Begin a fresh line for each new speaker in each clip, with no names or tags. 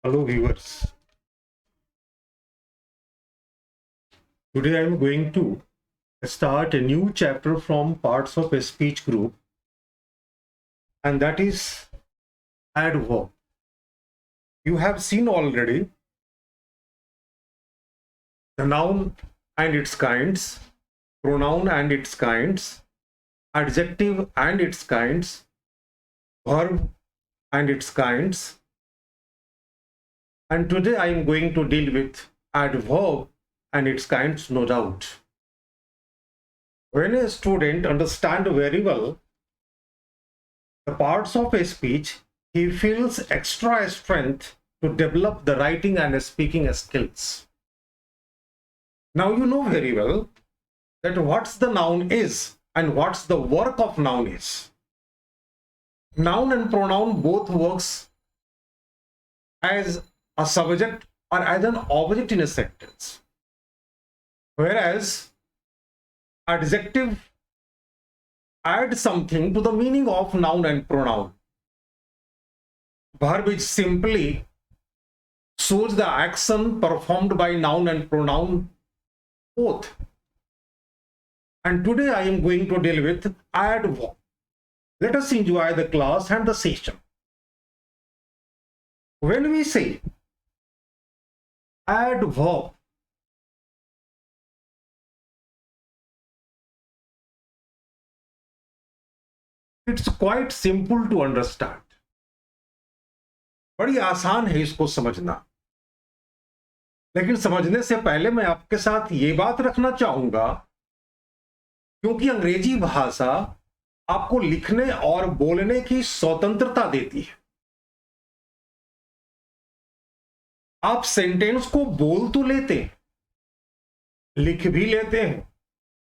Hello viewers, today I am going to start a new chapter from parts of a speech group, and that is adverb. You have seen already the noun and its kinds, pronoun and its kinds, adjective and its kinds, verb and its kinds, and today I am going to deal with adverb and its kinds, no doubt. When a student understands very well the parts of a speech, he feels extra strength to develop the writing and speaking skills. Now you know very well that what's the noun is and what's the work of noun is. Noun and pronoun both works as a subject or as an object in a sentence, whereas adjective add something to the meaning of noun and pronoun. Verb is simply shows the action performed by noun and pronoun both. And today I am going to deal with adverb. Let us enjoy the class and the session. When we say adverb, it's quite simple to understand. बड़ी आसान है इसको समझना, लेकिन समझने से पहले मैं आपके साथ ये बात रखना चाहूंगा, क्योंकि अंग्रेजी भाषा आपको लिखने और बोलने की स्वतंत्रता देती है। आप सेंटेंस को बोल तो लेते हैं, लिख भी लेते हैं,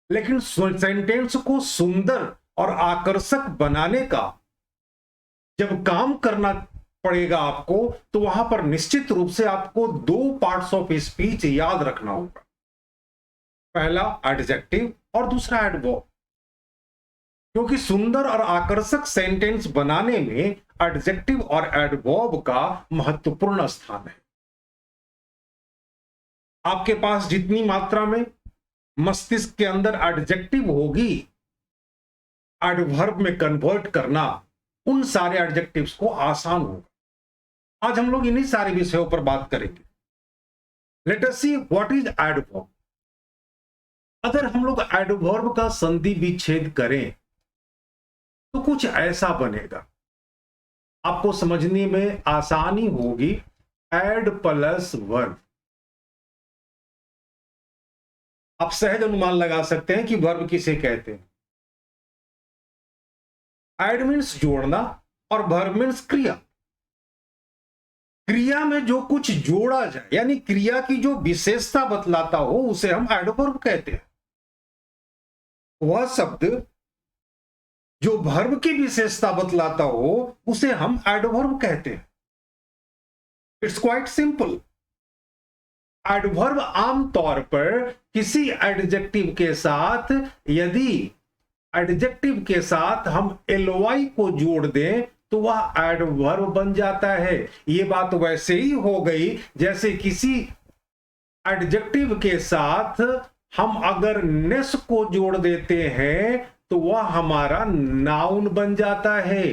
लेकिन सेंटेंस को सुंदर और आकर्षक बनाने का जब काम करना पड़ेगा आपको, तो वहां पर निश्चित रूप से आपको दो पार्ट्स ऑफ स्पीच याद रखना होगा। पहला एडजेक्टिव और दूसरा एडवर्ब, क्योंकि सुंदर और आकर्षक सेंटेंस बनाने में एडजेक्टिव और एडवर्ब का महत्वपूर्ण स्थान है। आपके पास जितनी मात्रा में मस्तिष्क के अंदर एडजेक्टिव होगी, एडवर्ब में कन्वर्ट करना उन सारे एडजेक्टिव्स को आसान होगा। आज हम लोग इन्हीं सारे विषयों पर बात करेंगे। Late us see what is adverb. अगर हम लोग एडवर्ब का संधि विच्छेद करें तो कुछ ऐसा बनेगा, आपको समझने में आसानी होगी। Ad plus verb. आप सहज अनुमान लगा सकते हैं कि वर्ब किसे कहते हैं। एड मीन्स जोड़ना और वर्ब मीन्स क्रिया। क्रिया में जो कुछ जोड़ा जाए, यानी क्रिया की जो विशेषता बतलाता हो, उसे हम एडवर्ब कहते हैं। वह शब्द जो वर्ब की विशेषता बतलाता हो, उसे हम एडवर्ब कहते हैं। It's quite simple. एडवर्ब आमतौर पर किसी एडजेक्टिव के साथ, यदि एडजेक्टिव के साथ हम एलवाई को जोड़ दें तो वह एडवर्ब बन जाता है। यह बात वैसे ही हो गई जैसे किसी एडजेक्टिव के साथ हम अगर नेस को जोड़ देते हैं तो वह हमारा नाउन बन जाता है।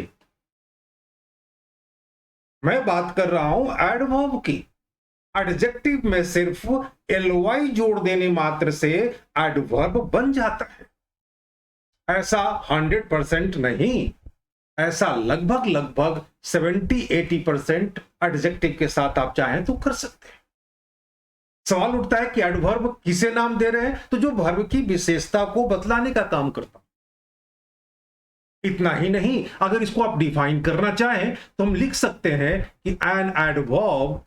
मैं बात कर रहा हूं एडवर्ब की। एडजेक्टिव में सिर्फ एलवाई जोड़ देने मात्र से एडवर्ब बन जाता है। ऐसा 100% नहीं, ऐसा लगभग 70-80% एडजेक्टिव के साथ आप चाहें तो कर सकते हैं। सवाल उठता है कि एडवर्ब किसे नाम दे रहे हैं, तो जो वर्ब की विशेषता को बतलाने का काम करता। इतना ही नहीं, अगर इसको आप डिफाइन करना चाहें तो हम लिख सकते हैं कि an adverb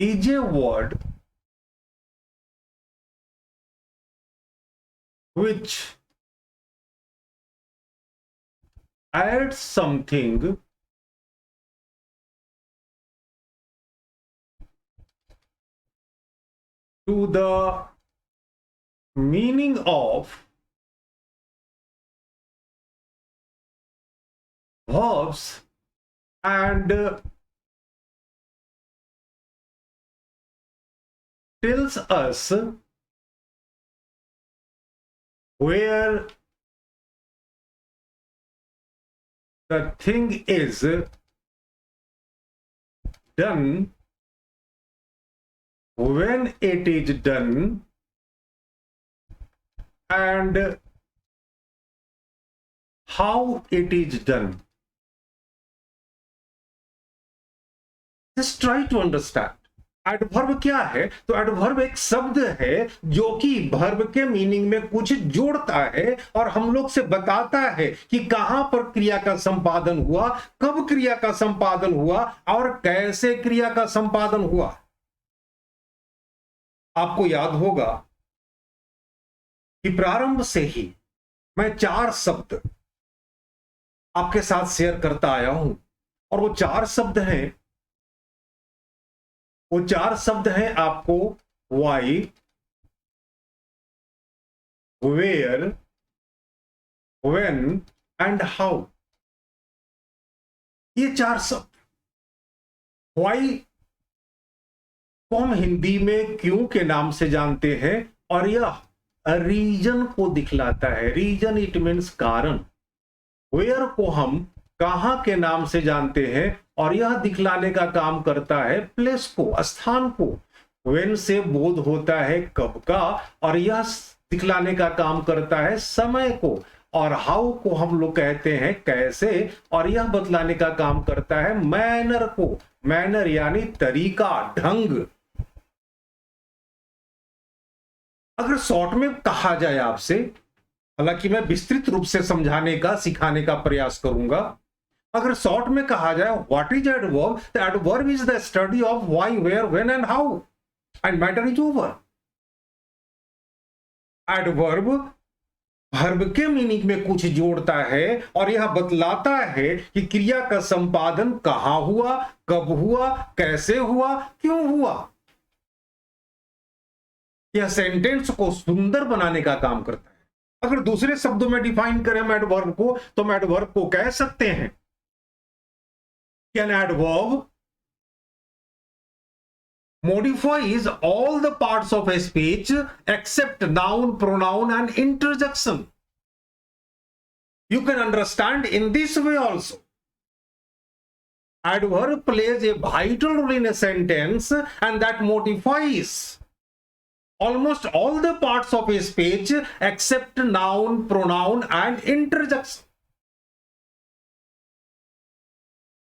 is a word which adds something to the meaning of verbs and tells us where the thing is done, when it is done, and how it is done. Just try to understand. Adverb क्या है? तो adverb एक शब्द है जो कि verb के meaning में कुछ जोड़ता है और हम लोग से बताता है कि कहां पर क्रिया का संपादन हुआ, कब क्रिया का संपादन हुआ और कैसे क्रिया का संपादन हुआ। आपको याद होगा कि प्रारंभ से ही मैं 4 शब्द आपके साथ शेयर करता आया हूं और वो 4 शब्द हैं, वो 4 शब्द हैं आपको why, where, when and how. ये 4 शब्द वाई को हम हिंदी में क्यों के नाम से जानते हैं और यह रीजन को दिखलाता है। रीजन इट मीन्स कारण। वेयर को हम कहां के नाम से जानते हैं और यह दिखलाने का काम करता है प्लेस को, स्थान को। व्हेन से बोध होता है कब का और यह दिखलाने का काम करता है समय को। और हाउ को हम लोग कहते हैं कैसे और यह बतलाने का काम करता है मैनर को। मैनर यानी तरीका, ढंग। अगर शॉर्ट में कहा जाए आपसे, हालांकि मैं विस्तृत रूप से समझाने का, सिखाने का प्रयास करूंगा। अगर शॉर्ट में कहा जाए व्हाट इज एडवर्ब, तो adverb is the study of why, where, when and how and matter is over. Adverb verb के मीनिंग में कुछ जोड़ता है और यह बतलाता है कि क्रिया का संपादन कहां हुआ, कब हुआ, कैसे हुआ, क्यों हुआ। यह सेंटेंस को सुंदर बनाने का काम करता है। अगर दूसरे शब्दों में डिफाइन करें हम एडवर्ब को, तो हम एडवर्ब को कह सकते हैं कि an adverb modifies all the parts of a speech except noun, pronoun and interjection. You can understand in this way also. Adverb plays a vital role in a sentence and that modifies almost all the parts of a speech except noun, pronoun and interjection.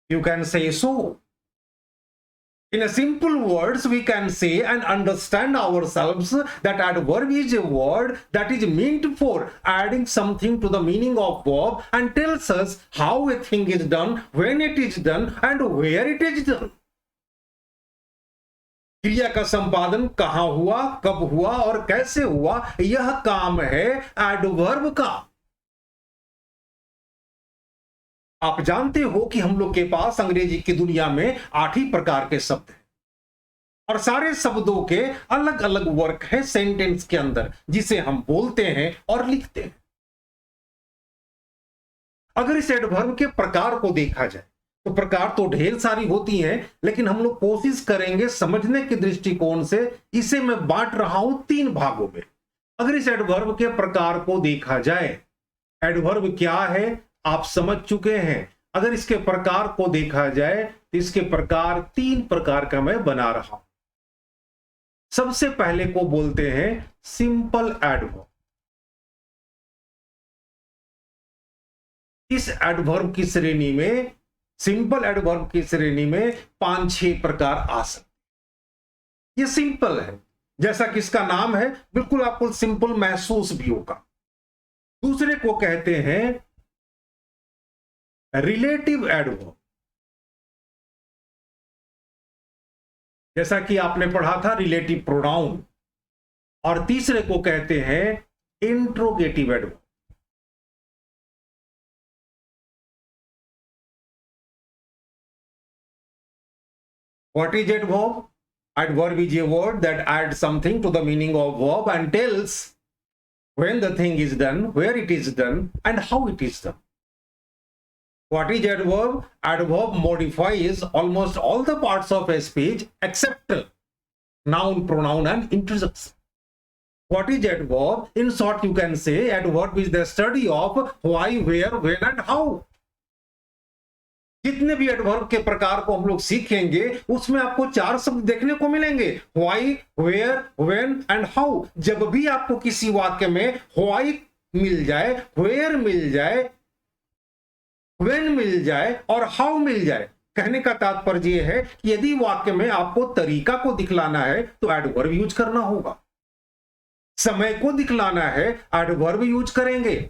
You can say so. In a simple words, we can say and understand ourselves that adverb is a word that is meant for adding something to the meaning of verb and tells us how a thing is done, when it is done and where it is done. क्रिया का संपादन कहां हुआ, कब हुआ और कैसे हुआ, यह काम है एडवर्ब का। आप जानते हो कि हम लोग के पास अंग्रेजी की दुनिया में 8 ही प्रकार के शब्द हैं और सारे शब्दों के अलग अलग वर्क है सेंटेंस के अंदर, जिसे हम बोलते हैं और लिखते हैं। अगर इस एडवर्ब के प्रकार को देखा जाए तो प्रकार तो ढेर सारी होती हैं, लेकिन हम लोग कोशिश करेंगे समझने के दृष्टिकोण से इसे मैं बांट रहा हूं 3 भागों में। अगर इस एडवर्ब के प्रकार को देखा जाए, एडवर्ब क्या है आप समझ चुके हैं। अगर इसके प्रकार को देखा जाए तो इसके प्रकार 3 प्रकार का मैं बना रहा हूं। सबसे पहले को बोलते हैं सिंपल एडवर्ब। इस एडवर्ब की श्रेणी में, सिंपल एडवर्ब की श्रेणी में 5-6 प्रकार आ सकते। ये सिंपल है, जैसा कि इसका नाम है, बिल्कुल आपको सिंपल महसूस भी होगा। दूसरे को कहते हैं रिलेटिव एडवर्ब, जैसा कि आपने पढ़ा था रिलेटिव प्रोनाउन। और तीसरे को कहते हैं interrogative adverb. What is adverb? Adverb is a word that adds something to the meaning of verb and tells when the thing is done, where it is done and how it is done. What is adverb? Adverb modifies almost all the parts of a speech except noun, pronoun, and interjection. What is adverb? In short, you can say adverb is the study of why, where, when, and how. जितने भी adverb के प्रकार को हम लोग सीखेंगे उसमें आपको 4 शब्द देखने को मिलेंगे, why, where, when and how. जब भी आपको किसी वाक्य में व्हाई मिल जाए, वेयर मिल जाए, व्हेन मिल जाए और हाउ मिल जाए, कहने का तात्पर्य यह है कि यदि वाक्य में आपको तरीका को दिखलाना है तो एडवर्ब यूज करना होगा, समय को दिखलाना है एडवर्ब यूज करेंगे,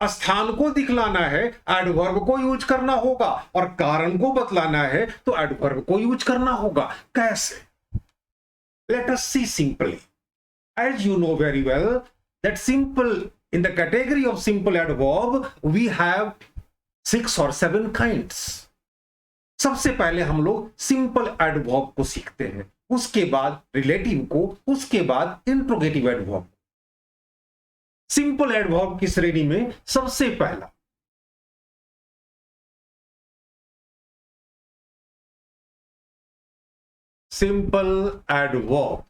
स्थान को दिखलाना है एडवर्ब को यूज करना होगा, और कारण को बतलाना है तो एडवर्ब को यूज करना होगा। कैसे? Let us see simply. As you know very well that simple, in the category of simple adverb we have 6 or 7 kinds. सबसे पहले हम लोग सिंपल एडवर्ब को सीखते हैं, उसके बाद रिलेटिव को, उसके बाद इंट्रोगेटिव एडवर्ब। सिंपल एडवर्ब की श्रेणी में सबसे पहला सिंपल एडवर्ब,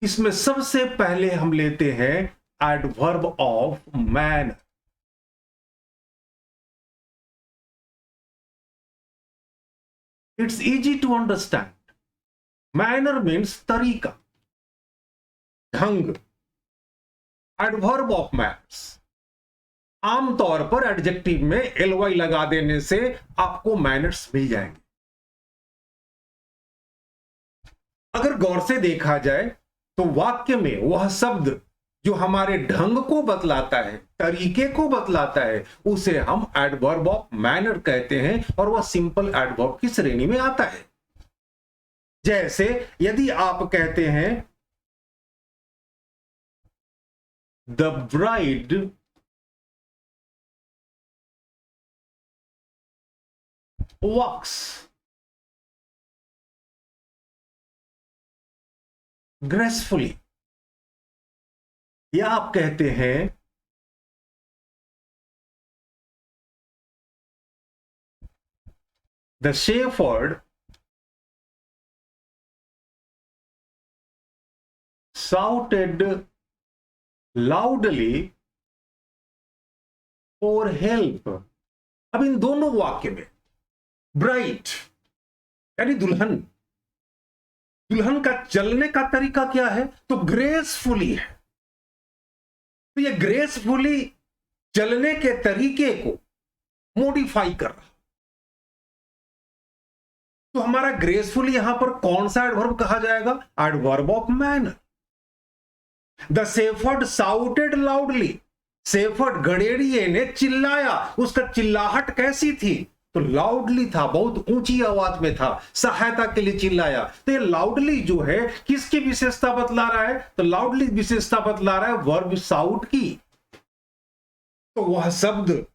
इसमें सबसे पहले हम लेते हैं adverb of manner. It's easy to understand. Manner means तरीका, ढंग। एडवर्ब ऑफ मैनर्स, आमतौर पर एडजेक्टिव में एलवाई लगा देने से आपको मैनर्स मिल जाएंगे। अगर गौर से देखा जाए तो वाक्य में वह शब्द जो हमारे ढंग को बतलाता है, तरीके को बतलाता है, उसे हम एडवर्ब ऑफ मैनर कहते हैं और वह सिंपल एडवर्ब की श्रेणी में आता है। जैसे यदि आप कहते हैं द ब्राइड वॉक्स ग्रेसफुली, या आप कहते हैं the shepherd shouted loudly for help। अब इन दोनों वाक्य में ब्राइड यानी दुल्हन, दुल्हन का चलने का तरीका क्या है? तो ग्रेसफुली है। तो ये ग्रेसफुली चलने के तरीके को मॉडिफाई कर रहा। तो हमारा ग्रेसफुली यहां पर कौन सा एडवर्ब कहा जाएगा? Adverb of manner. The shepherd shouted loudly, shepherd गड़ेड़िए ने चिल्लाया। उसका चिल्लाहट कैसी थी? तो लाउडली था, बहुत ऊंची आवाज में था, सहायता के लिए चिल्लाया। तो ये लाउडली जो है किसकी विशेषता बतला रहा है? तो लाउडली विशेषता बतला रहा है वर्ब साउट की। तो वह शब्द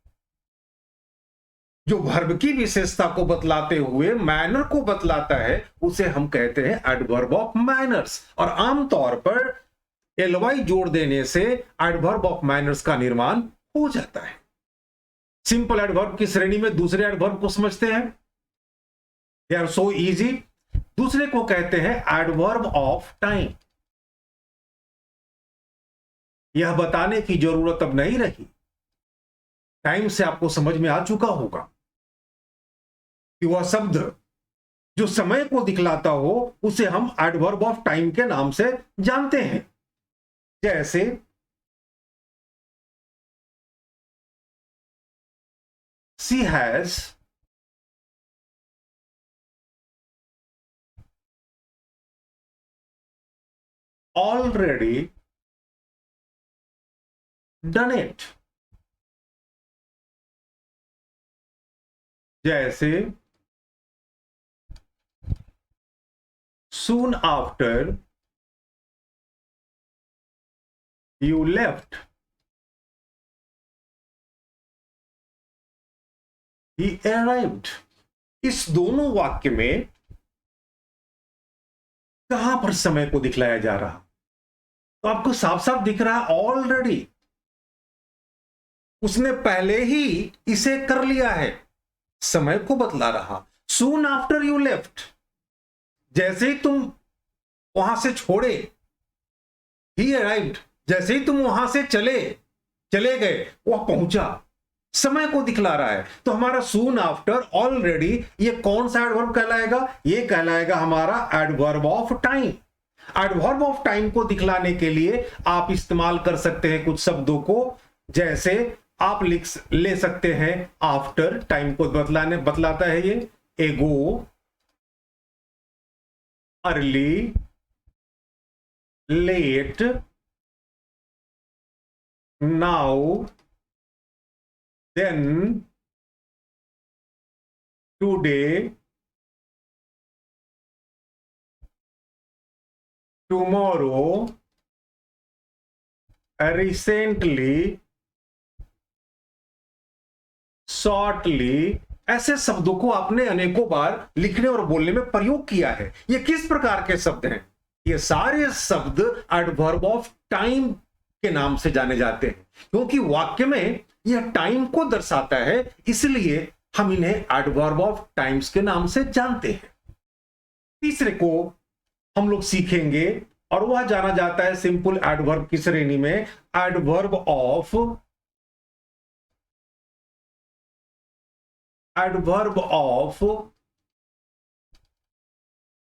जो वर्ब की विशेषता को बतलाते हुए मैनर को बतलाता है उसे हम कहते हैं एडवर्ब ऑफ मैनर्स। और आमतौर पर एलवाई जोड़ देने से एडवर्ब ऑफ मैनर्स का निर्माण हो जाता है। सिंपल एडवर्ब की श्रेणी में दूसरे एडवर्ब को समझते हैं, दे आर सो इजी। दूसरे को कहते हैं एडवर्ब ऑफ टाइम। यह बताने की जरूरत अब नहीं रही, टाइम से आपको समझ में आ चुका होगा कि वह शब्द जो समय को दिखलाता हो उसे हम एडवर्ब ऑफ टाइम के नाम से जानते हैं। जैसे she has already done it। जैसे soon after you left he arrived। इस दोनों वाक्य में कहां पर समय को दिखलाया जा रहा? तो आपको साफ साफ दिख रहा है ऑलरेडी। उसने पहले ही इसे कर लिया है, समय को बतला रहा। सून आफ्टर यू लेफ्ट, जैसे ही तुम वहां से छोड़े, ही अराइव्ड, जैसे ही तुम वहां से चले गए, वह पहुंचा, समय को दिखला रहा है। तो हमारा सून आफ्टर ऑलरेडी ये कौन सा एडवर्ब कहलाएगा? ये कहलाएगा हमारा adverb of time. Adverb of time को दिखलाने के लिए आप इस्तेमाल कर सकते हैं कुछ शब्दों को, जैसे आप ले सकते हैं आफ्टर, टाइम को बतलाता है ये, ago, early, late, now, then, today, tomorrow, recently, shortly. ऐसे शब्दों को आपने अनेकों बार लिखने और बोलने में प्रयोग किया है। ये किस प्रकार के शब्द हैं? ये सारे शब्द एडवर्ब ऑफ टाइम के नाम से जाने जाते हैं, क्योंकि वाक्य में यह टाइम को दर्शाता है, इसलिए हम इन्हें एडवर्ब ऑफ टाइम्स के नाम से जानते हैं। तीसरे को हम लोग सीखेंगे और वह जाना जाता है सिंपल एडवर्ब की श्रेणी में, एडवर्ब ऑफ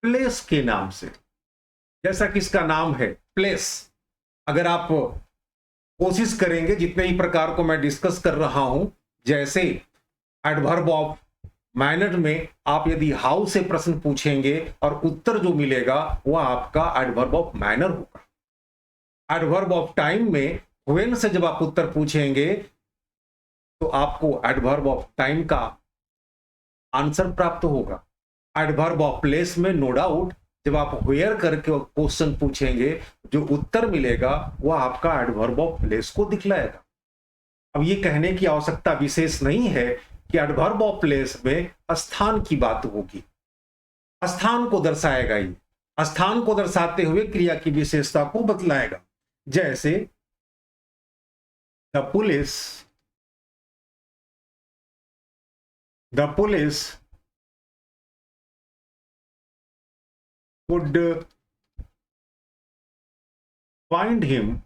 प्लेस के नाम से। जैसा कि इसका नाम है प्लेस, अगर आप कोशिश करेंगे जितने ही प्रकार को मैं डिस्कस कर रहा हूं, जैसे एडवर्ब ऑफ मैनर में आप यदि हाउ से प्रश्न पूछेंगे और उत्तर जो मिलेगा वह आपका एडवर्ब ऑफ मैनर होगा। एडवर्ब ऑफ टाइम में व्हेन से जब आप उत्तर पूछेंगे तो आपको एडवर्ब ऑफ टाइम का आंसर प्राप्त होगा। एडवर्ब ऑफ प्लेस में नो डाउट जब आप वेयर करके क्वेश्चन पूछेंगे, जो उत्तर मिलेगा वह आपका एडवर्ब ऑफ प्लेस को दिखलाएगा। अब ये कहने की आवश्यकता विशेष नहीं है कि एडवर्ब ऑफ प्लेस में स्थान की बात होगी, स्थान को दर्शाएगा ही, स्थान को दर्शाते हुए क्रिया की विशेषता को बतलाएगा। जैसे the police would find him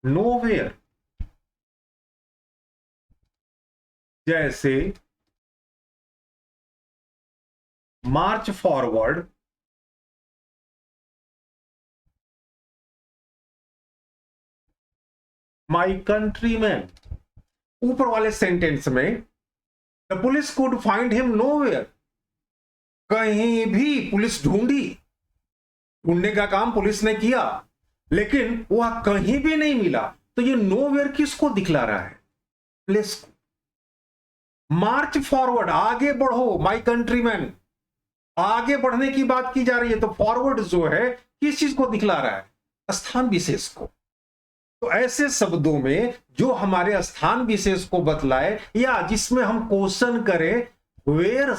nowhere। जैसे मार्च फॉरवर्ड, माई कंट्रीमैन। ऊपर वाले सेंटेंस में the police could find him nowhere, कहीं भी पुलिस ढूंढने का काम पुलिस ने किया, लेकिन वह कहीं भी नहीं मिला। तो ये नोवेयर किसको दिखला रहा है? प्लेस को। मार्च फॉरवर्ड, आगे बढ़ो, माय कंट्रीमैन, आगे बढ़ने की बात की जा रही है, तो फॉरवर्ड जो है किस चीज को दिखला रहा है? स्थान विशेष को। तो ऐसे शब्दों में जो हमारे स्थान विशेष को बतलाए या जिसमें हम क्वेश्चन करें, वेयर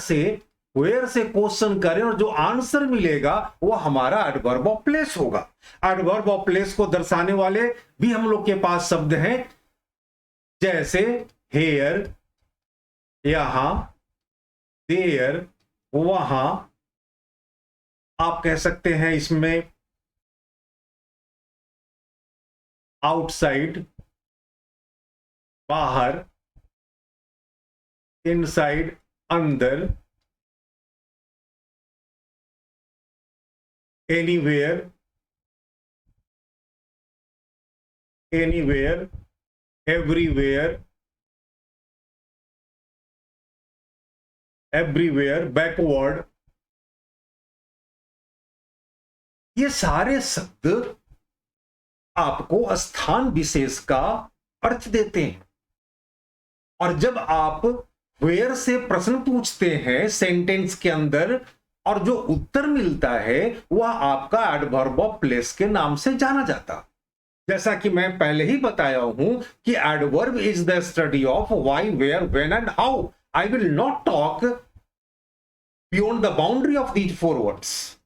से क्वेश्चन करें और जो आंसर मिलेगा वो हमारा एडवर्ब ऑफ प्लेस होगा। एडवर्ब ऑफ प्लेस को दर्शाने वाले भी हम लोग के पास शब्द हैं, जैसे हेयर, यहां, देयर, वहां। आप कह सकते हैं इसमें आउटसाइड, बाहर, इनसाइड, अंदर, एनीवेयर, एवरीवेयर, बैकवर्ड। ये सारे शब्द आपको स्थान विशेष का अर्थ देते हैं। और जब आप वेयर से प्रश्न पूछते हैं सेंटेंस के अंदर और जो उत्तर मिलता है वह आपका एडवर्ब ऑफ प्लेस के नाम से जाना जाता। जैसा कि मैं पहले ही बताया हूं कि adverb is the study of why, where, when and how. I will not talk beyond the boundary of these four words.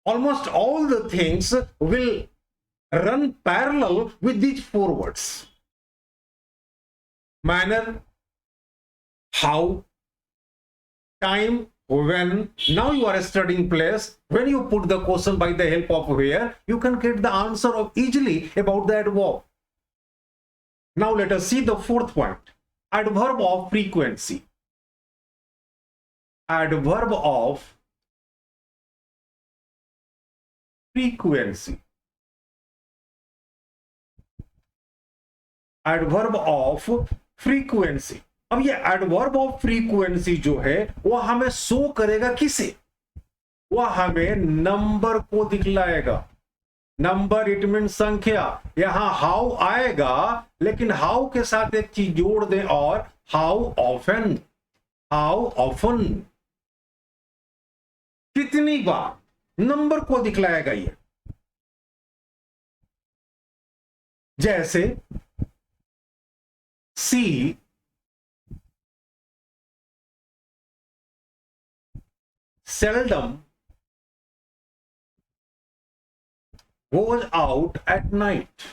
Almost all the things will run parallel with these four words: manner, how, time, when. Now you are studying place. When you put the question by the help of where, you can get the answer of easily about the adverb. Now let us see the fourth point: adverb of frequency. Adverb of frequency. Adverb of frequency. अब ये adverb of frequency जो है वो हमें show करेगा किसे? वह हमें नंबर को दिखलाएगा। नंबर इट मीन संख्या। यहां हाउ आएगा, लेकिन हाउ के साथ एक चीज जोड़ दें, और हाउ ऑफन। हाउ ऑफन, कितनी बार, नंबर को दिखलाएगा ये। जैसे C seldom goes out at night.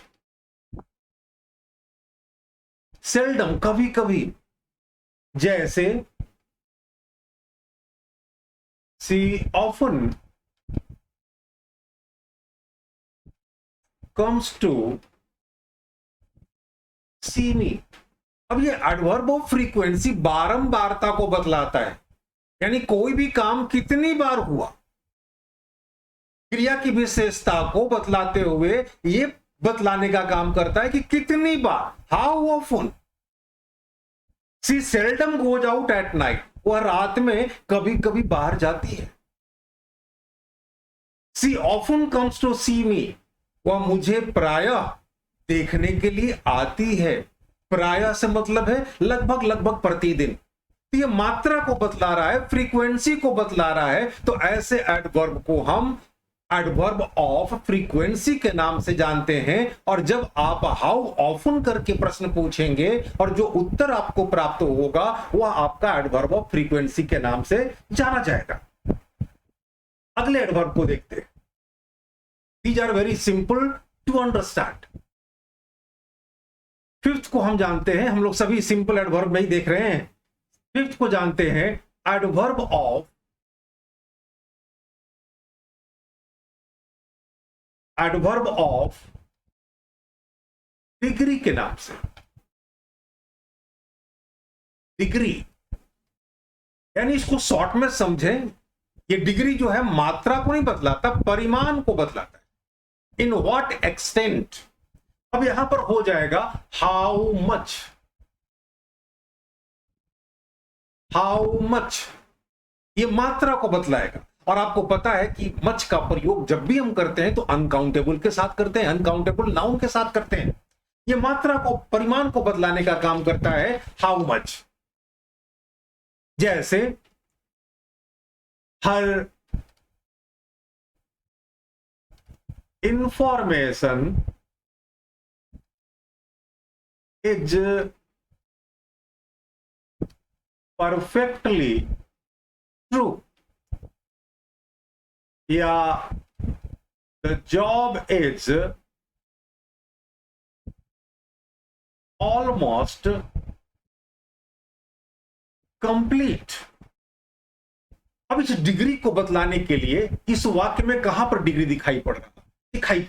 seldom, कभी कभी। जैसे she often comes to see me. अब ये एडवर्ब ऑफ फ्रीक्वेंसी बारंबारता को बतलाता है, यानी कोई भी काम कितनी बार हुआ, क्रिया की विशेषता को बतलाते हुए ये बतलाने का काम करता है कि कितनी बार। How often. She seldom goes out at night, वह रात में कभी कभी बाहर जाती है। She often comes to see me, वह मुझे प्रायः देखने के लिए आती है। प्रायः से मतलब है लगभग लगभग प्रतिदिन। तो ये मात्रा को बतला रहा है, फ्रीक्वेंसी को बतला रहा है। तो ऐसे एडवर्ब को हम एडवर्ब ऑफ फ्रीक्वेंसी के नाम से जानते हैं। और जब आप हाउ ऑफन करके प्रश्न पूछेंगे और जो उत्तर आपको प्राप्त होगा वह आपका एडवर्ब ऑफ फ्रीक्वेंसी के नाम से जाना जाएगा। अगले एडवर्ब को देखते हैं। These are very simple to understand. Fifth को हम जानते हैं, हम लोग सभी सिंपल एडवर्ब में ही देख रहे हैं। फिफ्थ को जानते हैं एडवर्ब ऑफ डिग्री के नाम से। डिग्री यानी इसको शॉर्ट में समझें, ये डिग्री जो है मात्रा को नहीं बतलाता, परिमाण को बतलाता है। In what extent. अब यहां पर हो जाएगा हाउ मच। हाउ मच ये मात्रा को बतलाएगा। और आपको पता है कि मच का प्रयोग जब भी हम करते हैं तो अनकाउंटेबल के साथ करते हैं, अनकाउंटेबल नाउन के साथ करते हैं। ये मात्रा को, परिमाण को बतलाने का काम करता है हाउ मच। जैसे हर इंफॉर्मेशन is perfectly true, या the job is almost complete। अब इस डिग्री को बतलाने के लिए इस वाक्य में कहां पर डिग्री दिखाई पड़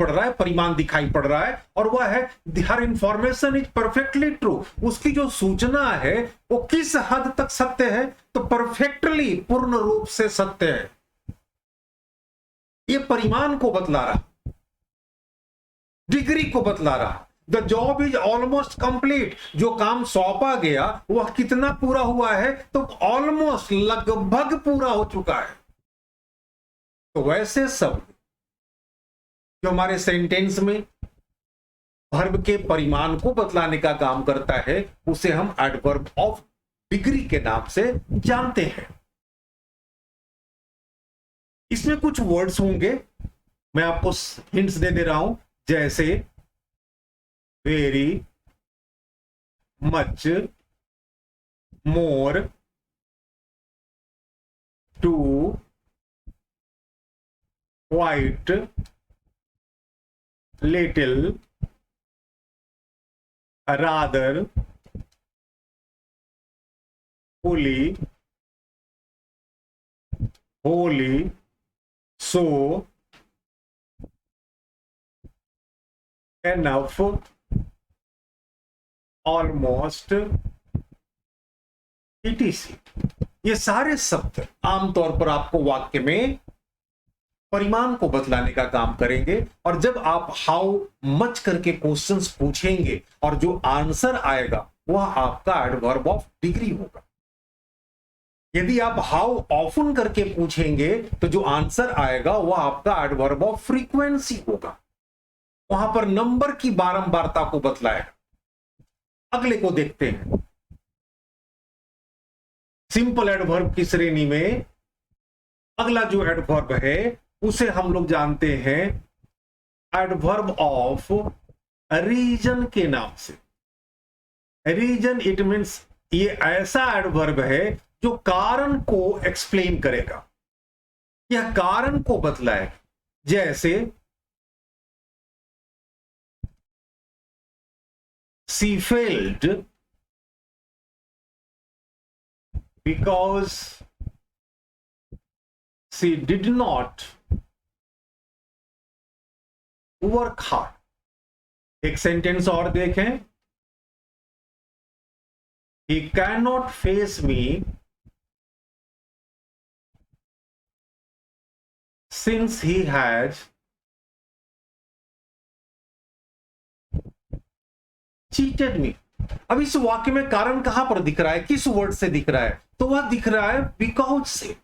रहा है, परिमाण दिखाई पड़ रहा है, और वह है हर इंफॉर्मेशन इज परफेक्टली ट्रू। उसकी जो सूचना है वो किस हद तक सत्य है? तो परफेक्टली, पूर्ण रूप से सत्य है। ये परिमाण को बतला रहा, डिग्री को बतला रहा। The job is almost complete, जो काम सौंपा गया वह कितना पूरा हुआ है? तो ऑलमोस्ट, लगभग पूरा हो चुका है। तो वैसे शब्द जो हमारे सेंटेंस में वर्ब के परिमाण को बतलाने का काम करता है उसे हम एडवर्ब ऑफ डिग्री के नाम से जानते हैं। इसमें कुछ वर्ड्स होंगे, मैं आपको हिंट्स दे दे रहा हूं, जैसे very, much, more, too, quite, little, rather, fully, wholly, so, enough, almost, etc. ये सारे शब्द आमतौर पर आपको वाक्य में परिमाण को बतलाने का काम करेंगे, और जब आप हाउ मच करके क्वेश्चंस पूछेंगे और जो आंसर आएगा वह आपका एडवर्ब ऑफ डिग्री होगा। यदि आप हाउ ऑफन करके पूछेंगे तो जो आंसर आएगा वह आपका एडवर्ब ऑफ फ्रीक्वेंसी होगा, वहां पर नंबर की बारंबारता को बतलाएगा। अगले को देखते हैं। सिंपल एडवर्ब की श्रेणी में अगला जो एडवर्ब है उसे हम लोग जानते हैं एडवर्ब ऑफ रीजन के नाम से। रीजन इट मीन्स ये ऐसा एडवर्ब है जो कारण को एक्सप्लेन करेगा, यह कारण को बतलाएगा। जैसे she failed because she did not work hard. एक सेंटेंस और देखें, he cannot face me since he has cheated me। अब इस वाक्य में कारण कहां पर दिख रहा है, किस वर्ड से दिख रहा है? तो वह दिख रहा है बिकॉज से।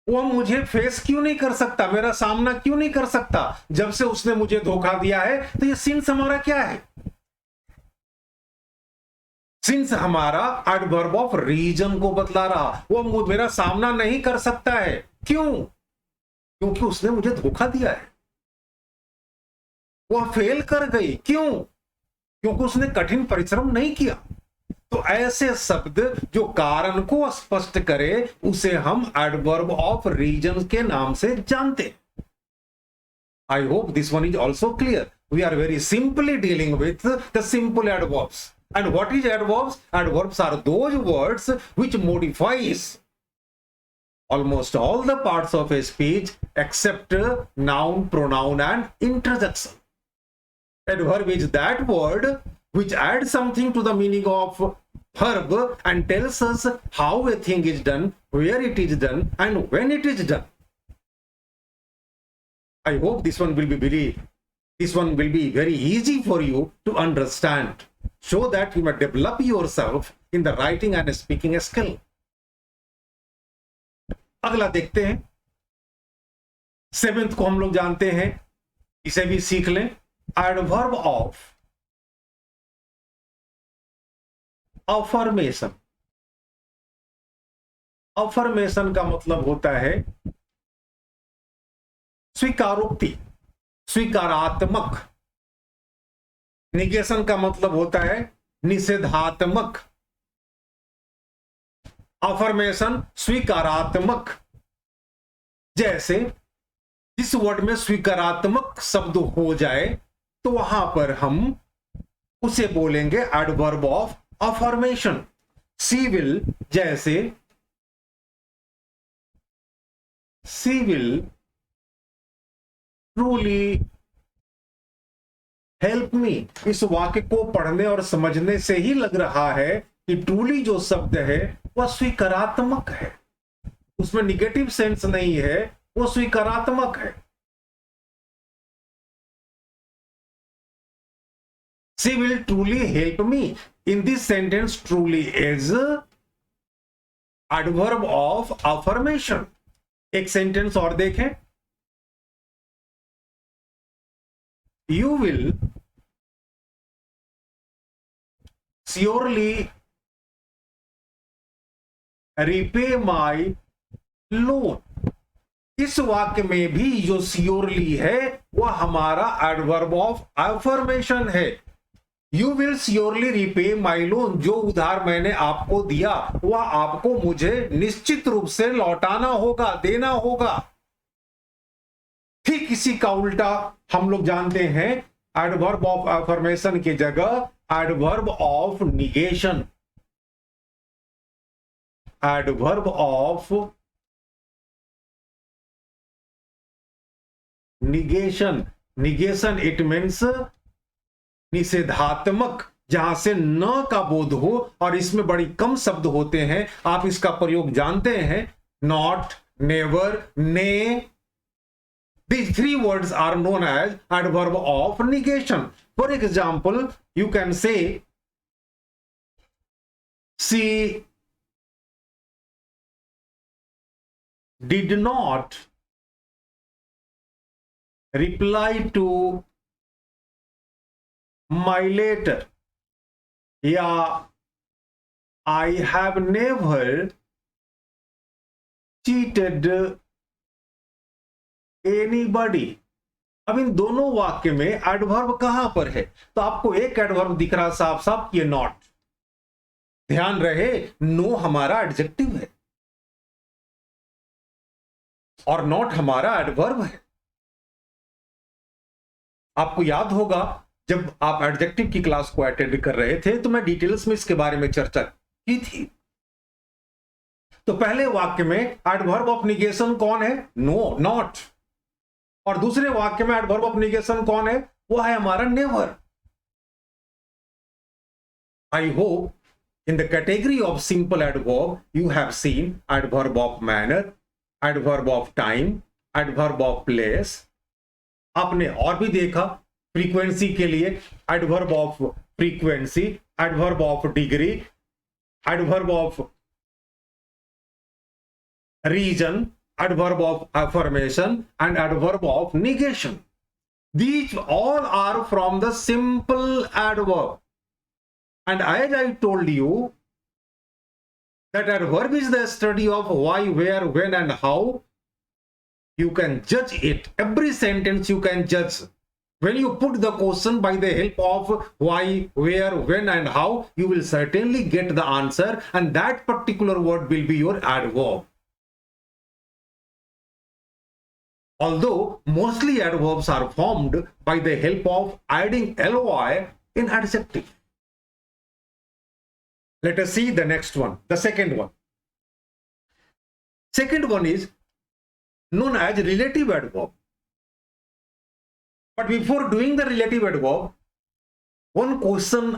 वह मुझे फेस क्यों नहीं कर सकता, मेरा सामना क्यों नहीं कर सकता, जब से उसने मुझे धोखा दिया है। तो ये सिंस हमारा क्या है? सिंस हमारा एडवर्ब ऑफ रीजन को बतला रहा। वो मेरा सामना नहीं कर सकता है, क्यों? क्योंकि उसने मुझे धोखा दिया है। वह फेल कर गई, क्यों? क्योंकि उसने कठिन परिश्रम नहीं किया। तो ऐसे शब्द जो कारण को स्पष्ट करे उसे हम एडवर्ब ऑफ रीजन के नाम से जानते हैं। I hope this one is also clear. We are very simply dealing with the simple adverbs. And what is adverbs? Adverbs are those words which modifies almost all the parts of a speech except noun, pronoun and interjection. Adverb is that word which adds something to the meaning of verb and tells us how a thing is done, where it is done and when it is done. I hope this one will be very easy for you to understand, so that you may develop yourself in the writing and speaking skill. अगला देखते हैं। Seventh को हम लोग जानते हैं, इसे भी सीख लें। Adverb of affirmation. अफर्मेशन का मतलब होता है स्वीकारोक्ति, स्वीकारात्मक। निगेशन का मतलब होता है निषेधात्मक। अफर्मेशन स्वीकारात्मक। जैसे जिस वर्ड में स्वीकारात्मक शब्द हो जाए तो वहां पर हम उसे बोलेंगे adverb of affirmation. She will, जैसे she will truly help me. इस वाक्य को पढ़ने और समझने से ही लग रहा है कि ट्रूली जो शब्द है वह स्वीकारात्मक है, उसमें निगेटिव सेंस नहीं है, वो स्वीकारात्मक है। She will truly help me. In this sentence truly is adverb of affirmation. एक सेंटेंस और देखें। You will surely repay my loan। इस वाक्य में भी जो श्योरली है वह हमारा एडवर्ब ऑफ अफर्मेशन है। You will surely repay my loan। जो उधार मैंने आपको दिया वह आपको मुझे निश्चित रूप से लौटाना होगा, देना होगा। ठीक इसी का उल्टा हम लोग जानते हैं, एडवर्ब ऑफ अफर्मेशन की जगह adverb of negation, adverb of negation. Negation it means निषेधात्मक, जहां से न का बोध हो, और इसमें बड़ी कम शब्द होते हैं, आप इसका प्रयोग जानते हैं, नॉट, नेवर, ने। These three words are known as adverb of negation. For example, you can say, she did not reply to my letter, या I have never cheated anybody। अब इन दोनों वाक्य में एडवर्ब कहां पर है? तो आपको एक एडवर्ब दिख रहा साफ साफ, ये नॉट। ध्यान रहे, नो हमारा एडजेक्टिव है और नॉट हमारा एडवर्ब है। आपको याद होगा जब आप एडजेक्टिव की क्लास को अटेंड कर रहे थे तो मैं डिटेल्स में इसके बारे में चर्चा की थी। तो पहले वाक्य में एडवर्ब ऑफ निगेशन कौन है? No, not. और दूसरे वाक्य में एडवर्ब ऑफ निगेशन कौन है? वो है हमारा never. I hope in the category of simple adverb you have seen adverb of manner, adverb of time, adverb of place. आपने और भी देखा फ्रीक्वेंसी के लिए adverb of frequency, adverb of degree, adverb of reason, adverb of affirmation, and adverb of negation. These all are from the simple adverb. And as I told you that adverb is the study of why, where, when, and how. You can judge it. Every sentence you can judge. When you put the question by the help of why, where, when, and how, you will certainly get the answer, and that particular word will be your adverb. Although mostly adverbs are formed by the help of adding ly in adjective. Let us see the next one, the second one. Second one is known as relative adverb. But before doing the relative adverb, one question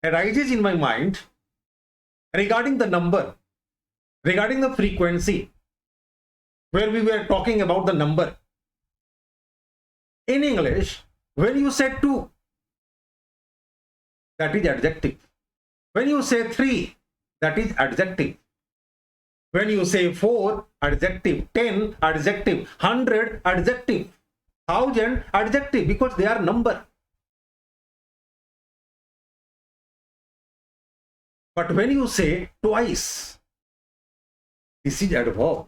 arises in my mind regarding the number, regarding the frequency, where we were talking about the number. In English, when you say 2, that is adjective. When you say 3, that is adjective. When you say 4, adjective. 10, adjective. 100, adjective. 1000, adjective, because they are number. But when you say twice, this is adverb.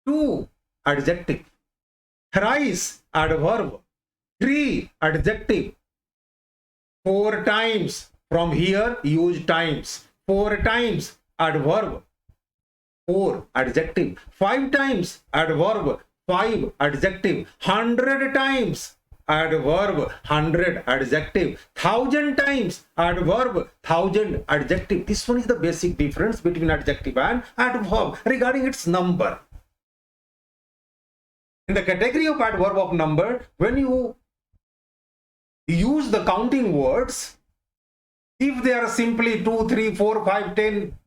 2, adjective. Thrice, adverb. 3, adjective. 4 times, from here use times. 4 times, adverb. 4, adjective. 5 times, adverb. 5, adjective. 100 times, adverb. 100, adjective. 1000 times, adverb. 1000, adjective. This one is the basic difference between adjective and adverb regarding its number. In the category of adverb of number, when you use the counting words, if they are simply 2, 3, 4, 5, 10,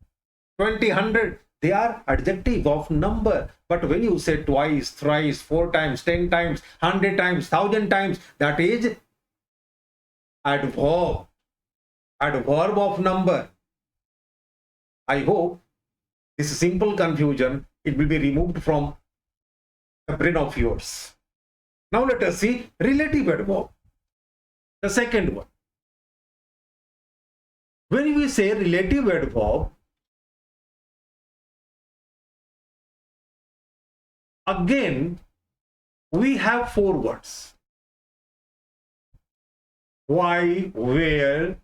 20, 100, they are adjective of number. But when you say twice, thrice, 4 times, 10 times, 100 times, 1000 times, that is adverb, adverb of number. I hope this simple confusion, it will be removed from the brain of yours. Now let us see relative adverb, the second one. When we say relative adverb, again we have 4 words: why, where,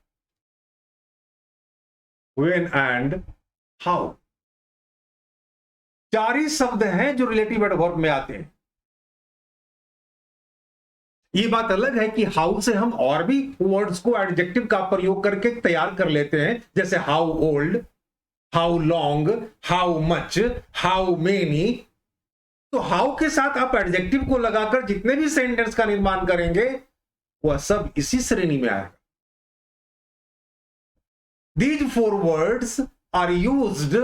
when, and how. 4 ही शब्द हैं जो relative adverb में आते हैं. ये बात अलग है कि हाउ से हम और भी वर्ड्स को एडजेक्टिव का प्रयोग करके तैयार कर लेते हैं, जैसे how old, how long, how much, how many. तो हाउ के साथ आप एडजेक्टिव को लगाकर जितने भी सेंटेंस का निर्माण करेंगे वह सब इसी श्रेणी में आएगा। These four words are used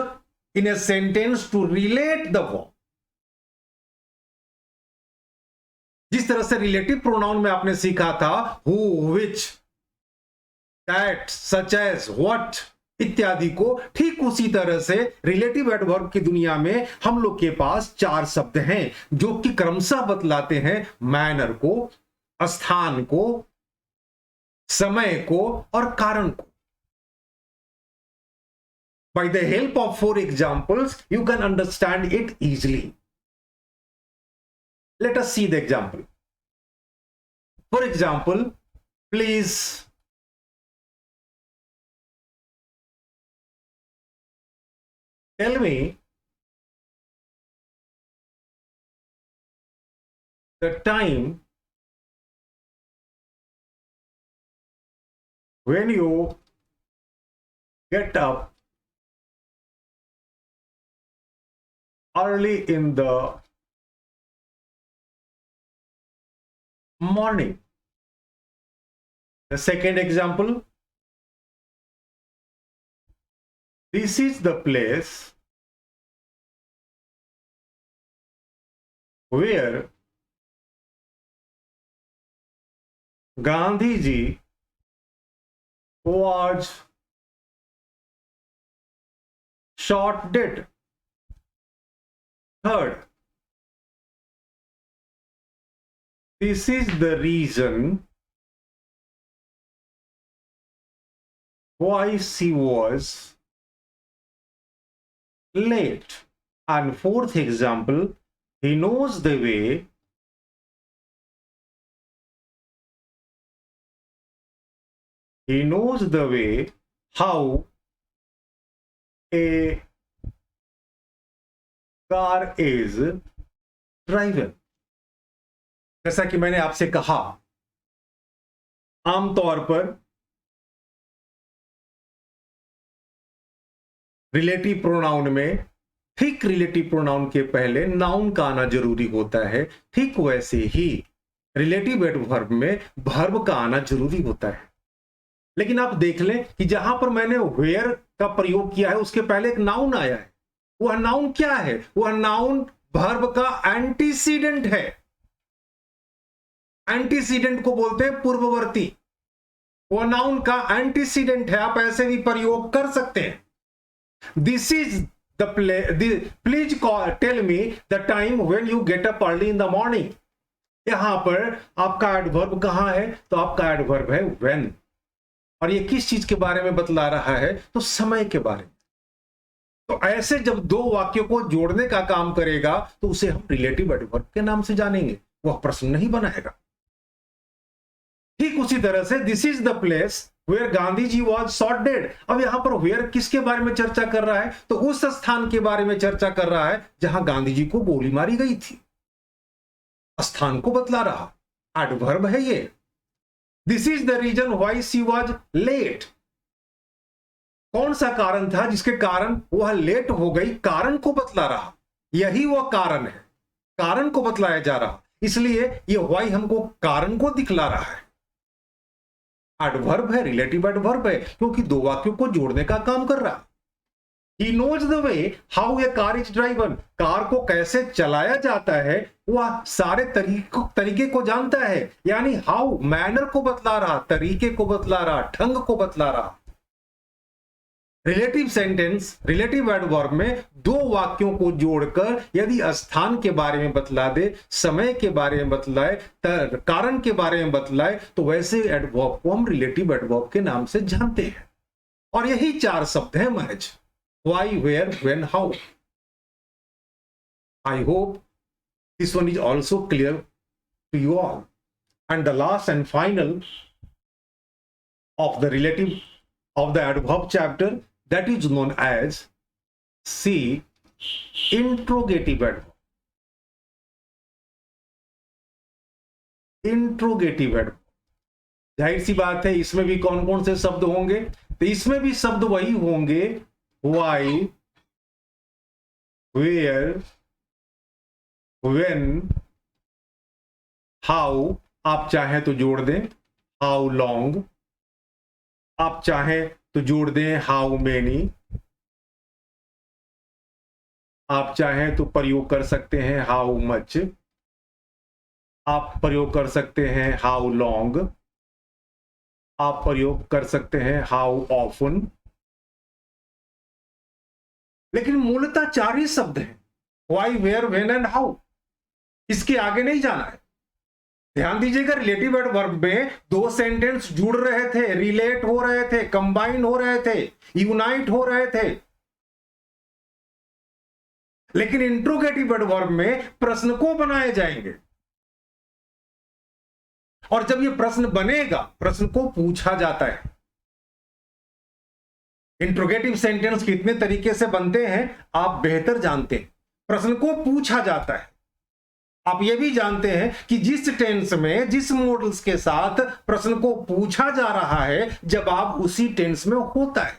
in a sentence to relate the verb. जिस तरह से रिलेटिव प्रोनाउन में आपने सीखा था who, which, that, such as, what इत्यादि को, ठीक उसी तरह से रिलेटिव एडवर्ब की दुनिया में हम लोग के पास 4 शब्द हैं जो कि क्रमशः बतलाते हैं मैनर को, स्थान को, समय को और कारण को। By the help of 4 examples, you can understand it easily. Let us see the example. For example, please tell me the time when you get up early in the morning. The second example, this is the place where Gandhi ji was shot dead. Third, this is the reason why she was late. And fourth example, he knows the way how a car is driver. जैसा कि मैंने आपसे कहा, आमतौर पर relative pronoun में ठीक relative pronoun के पहले नाउन का आना जरूरी होता है, ठीक वैसे ही रिलेटिव एडवर्ब में वर्ब का आना जरूरी होता है। लेकिन आप देख लें कि जहां पर मैंने वेयर का प्रयोग किया है उसके पहले एक नाउन आया है। वह नाउन क्या है? वह नाउन वर्ब का एंटीसीडेंट है। एंटीसीडेंट को बोलते हैं पूर्ववर्ती। वह नाउन का एंटीसीडेंट है, आप ऐसे भी प्रयोग कर सकते हैं। This is the please tell me the time when you get up early in the morning. यहां पर आपका एडवर्ब कहां है? तो आपका एडवर्ब है व्हेन। और ये किस चीज के बारे में बतला रहा है? तो समय के बारे में। तो ऐसे जब दो वाक्यों को जोड़ने का काम करेगा तो उसे हम रिलेटिव एडवर्ब के नाम से जानेंगे, वह प्रश्न नहीं बनाएगा। ठीक उसी तरह से this is the place where Gandhi ji was shot dead. अब यहां पर वेयर किसके बारे में चर्चा कर रहा है? तो उस स्थान के बारे में चर्चा कर रहा है जहां गांधी जी को गोली मारी गई थी। स्थान को बतला रहा, एडवर्ब है ये। This is the reason why she was late. कौन सा कारण था जिसके कारण वह लेट हो गई? कारण को बतला रहा, यही वह कारण है, कारण को बतलाया जा रहा, इसलिए यह व्हाई हमको कारण को दिखला रहा है। एडवर्ब है, रिलेटिव एडवर्ब है, क्योंकि दो वाक्यों को जोड़ने का काम कर रहा। He knows the way how a car is driven। Car को कैसे चलाया जाता है वह सारे तरीके को जानता है, यानी हाउ मैनर को बतला रहा, तरीके को बतला रहा, ढंग को बतला रहा। रिलेटिव सेंटेंस, रिलेटिव एडवर्ब में दो वाक्यों को जोड़कर यदि स्थान के बारे में बतला दे, समय के बारे में बतलाए, कारण के बारे में बतलाए, तो वैसे एडवर्ब को हम रिलेटिव एडवर्ब के नाम से जानते हैं। और यही 4 शब्द हैं महज, why, where, when, how. I hope this one is also clear to you all. And the last and final of the relative of the adverb chapter, that is known as C, interrogative adverb. Interrogative adverb. जाहिर सी बात है इसमें भी कौन कौन से शब्द होंगे, तो इसमें भी शब्द वही होंगे, व्हाई, वेयर, व्हेन, हाउ, आप चाहें तो जोड़ दें हाउ लॉन्ग, आप चाहें तो जोड़ दें हाउ मेनी, आप चाहें तो प्रयोग कर सकते हैं हाउ मच, आप प्रयोग कर सकते हैं हाउ लॉन्ग, आप प्रयोग कर सकते हैं हाउ ऑफन। लेकिन मूलतः 4 ही शब्द हैं, why, where, when and how. इसके आगे नहीं जाना है। ध्यान दीजिएगा, रिलेटिव एडवर्ब में 2 सेंटेंस जुड़ रहे थे, रिलेट हो रहे थे, कंबाइन हो रहे थे, यूनाइट हो रहे थे। लेकिन इंट्रोगेटिव एडवर्ब में प्रश्न को बनाए जाएंगे, और जब ये प्रश्न बनेगा, प्रश्न को पूछा जाता है। इंट्रोगेटिव सेंटेंस कितने तरीके से बनते हैं आप बेहतर जानते हैं। प्रश्न को पूछा जाता है। आप यह भी जानते हैं कि जिस टेंस में, जिस मॉडल्स के साथ प्रश्न को पूछा जा रहा है, जब आप उसी टेंस में होता है।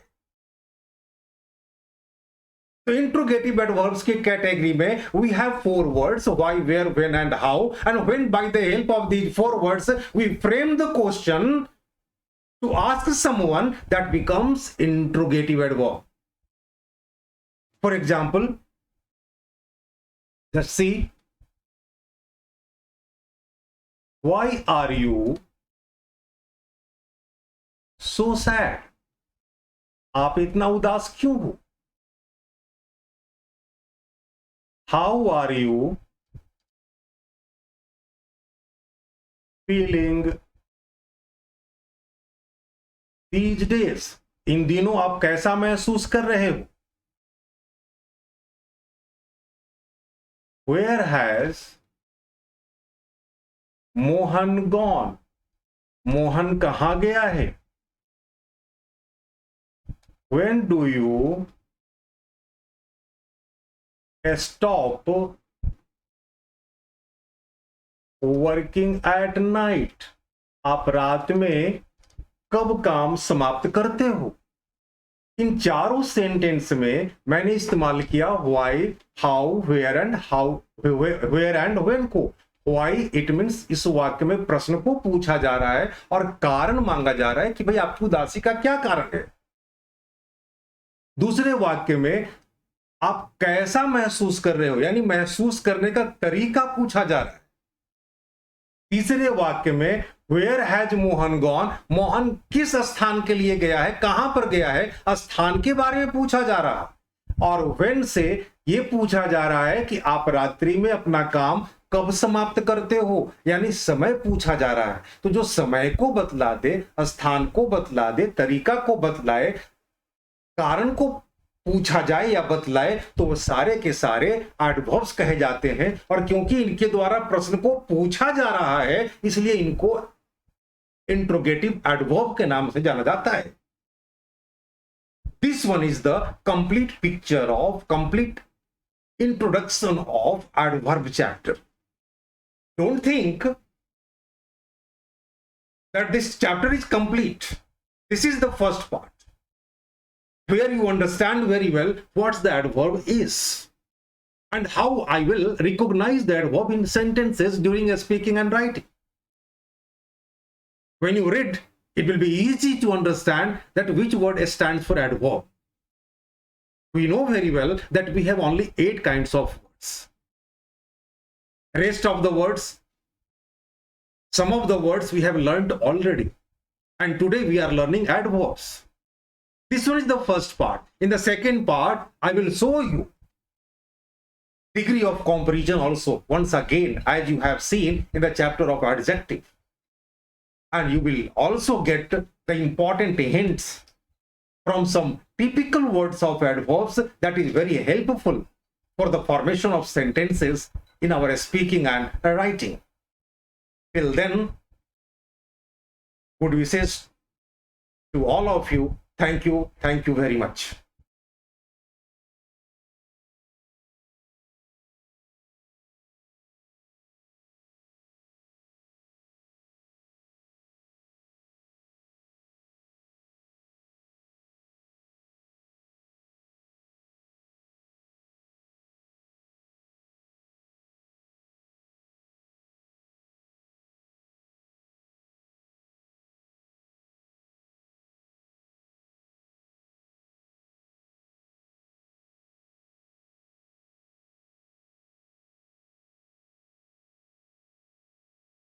तो इंट्रोगेटिव एडवर्ब्स की कैटेगरी में we have 4 words, why, where, when and how, and when by the help of these 4 words we frame the question to ask someone, that becomes interrogative adverb. For example, just see, why are you so sad? आप इतना उदास क्यों हो? How are you feeling these days? इन दिनों आप कैसा महसूस कर रहे हो? Where has Mohan gone? Mohan कहां गया है? When do you stop working at night? आप रात में कब काम समाप्त करते हो? इन चारों सेंटेंस में मैंने इस्तेमाल किया why, how, where and where and when को। व्हाई इट मींस इस वाक्य में प्रश्न को पूछा जा रहा है और कारण मांगा जा रहा है कि भाई आपकी उदासी का क्या कारण है। दूसरे वाक्य में आप कैसा महसूस कर रहे हो, यानी महसूस करने का तरीका पूछा जा रहा है। तीसरे वाक्य में where has Mohan gone, Mohan किस स्थान के लिए गया है, कहां पर गया है, स्थान के बारे में पूछा जा रहा है। और व्हेन से यह पूछा जा रहा है कि आप रात्रि में अपना काम कब समाप्त करते हो, यानी समय पूछा जा रहा है। तो जो समय को बतला दे, स्थान को बतला दे, तरीका को बतलाए, कारण को पूछा जाए या बतलाए, तो वो सारे के सारे एडवर्ब्स कहे जाते हैं। और क्योंकि इनके द्वारा प्रश्न को पूछा जा रहा है, इसलिए इनको इंट्रोगेटिव एडवर्ब के नाम से जाना जाता है। This one is the complete picture of, complete introduction of adverb chapter. Don't think that this chapter is complete. This is the first part, where you understand very well what the adverb is and how I will recognize the adverb in sentences during speaking and writing. When you read, it will be easy to understand that which word stands for adverb. We know very well that we have only 8 kinds of words. Rest of the words, some of the words we have learned already, and today we are learning adverbs. This one is the first part. In the second part, I will show you degree of comparison also, once again, as you have seen in the chapter of adjective. And you will also get the important hints from some typical words of adverbs that is very helpful for the formation of sentences in our speaking and writing. Till then, good wishes to all of you. Thank you very much.